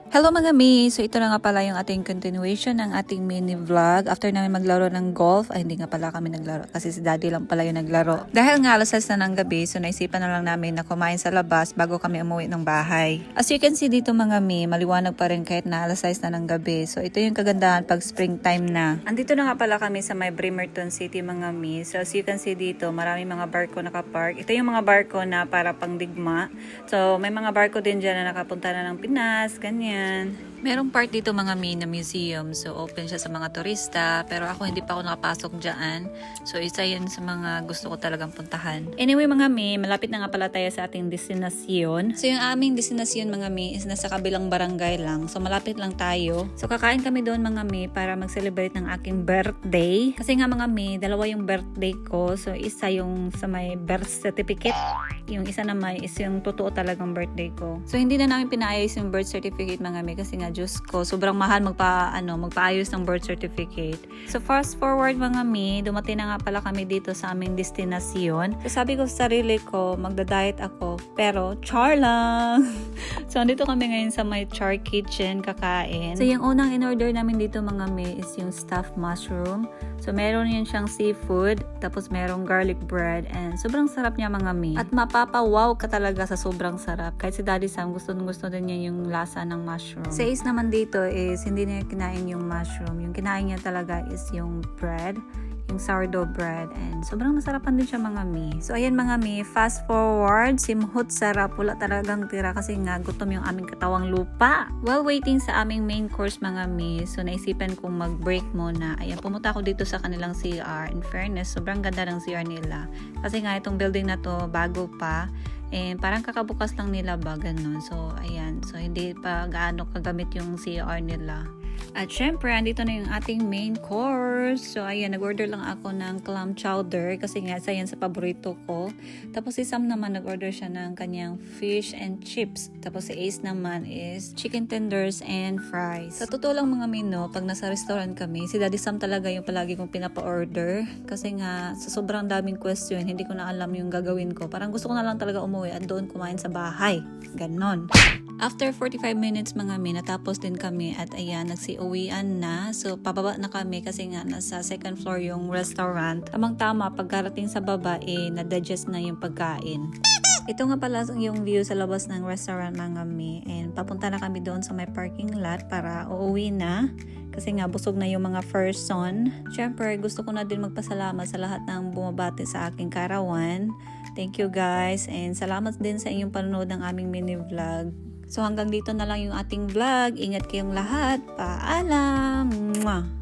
Hello mga mi! So ito na nga pala yung ating continuation ng ating mini vlog. After namin maglaro ng golf, ay hindi nga pala kami naglaro kasi si daddy lang pala yung naglaro. Dahil nga alas 6 na ng gabi, so naisipan na lang namin na kumain sa labas bago kami umuwi ng bahay. As you can see dito mga mi, maliwanag pa rin kahit na alas 6 na ng gabi. So ito yung kagandahan pag springtime na. Andito na nga pala kami sa may Bremerton City mga mi. So as you can see dito, maraming mga barko nakapark. Ito yung mga barko na para pangdigma. So may mga barko din dyan na nakapunta na ng Pinas, ganyan. Merong part dito mga mi na museum. So open siya sa mga turista. Pero ako hindi pa ako nakapasok dyan. So isa yan sa mga gusto ko talagang puntahan. Anyway mga mi, malapit na nga pala tayo sa ating destinasyon. So yung aming destinasyon mga mi is nasa kabilang barangay lang. So malapit lang tayo. So kakain kami doon mga mi para mag-celebrate ng aking birthday. Kasi nga mga mi, dalawa yung birthday ko. So isa yung sa may birth certificate. Yung isa naman is yung totoo talagang birthday ko. So hindi na namin pinaayos yung birth certificate mga mi kasi nga Diyos ko, sobrang mahal magpaayos ng birth certificate. So fast forward mga mi, dumating na nga pala kami dito sa aming destinasyon. So sabi ko sa sarili ko, magda-diet ako, pero char lang. So andito kami ngayon sa my char kitchen kakain. So yung unang in-order namin dito mga mi is yung stuffed mushroom. So meron yan siyang seafood, tapos merong garlic bread, and sobrang sarap niya mga mi. At mapapawaw ka talaga sa sobrang sarap. Kahit si Daddy Sam, gusto din niya yung lasa ng mushroom. Sa is naman dito is hindi niya kinain yung mushroom. Yung kinain niya talaga is yung bread, yung sourdough bread, and sobrang masarapan din siya mga mi. So ayan mga mi, fast forward, simhot sarap, wala talagang tira kasi nga gutom yung aming katawang lupa. While waiting sa aming main course mga mi, so naisipan kong mag-break muna. Ayan, pumunta ako dito sa kanilang CR. In fairness, sobrang ganda ng CR nila. Kasi nga itong building na to, bago pa. And parang kakabukas lang nila ba, ganun. So, ayan. So, hindi pa gaano kagamit yung CR nila. At syempre, andito na yung ating main course. So, ayan, nag-order lang ako ng clam chowder kasi nga, isa yan sa paborito ko. Tapos, si Sam naman, nag-order siya ng kanyang fish and chips. Tapos, si Ace naman is chicken tenders and fries. Sa totoo lang mga mino, pag nasa restaurant kami, si Daddy Sam talaga yung palagi kong pinapa-order. Kasi nga, sa sobrang daming question, hindi ko na alam yung gagawin ko. Parang gusto ko na lang talaga umuwi at doon kumain sa bahay. Ganon. After 45 minutes mga mi, natapos din kami at ayan, nagsi-uwian na. So, pababa na kami kasi nga nasa second floor yung restaurant. Tamang-tama, pagkarating sa baba, na-digest na yung pagkain. Ito nga pala yung view sa labas ng restaurant mga mi. And papunta na kami doon sa may parking lot para uuwi na. Kasi nga busog na yung mga person. Siyempre, gusto ko na din magpasalamat sa lahat ng bumabati sa aking karawan. Thank you guys. And salamat din sa inyong panonood ng aming mini vlog. So hanggang dito na lang yung ating vlog. Ingat kayong lahat. Paalam! Mwah!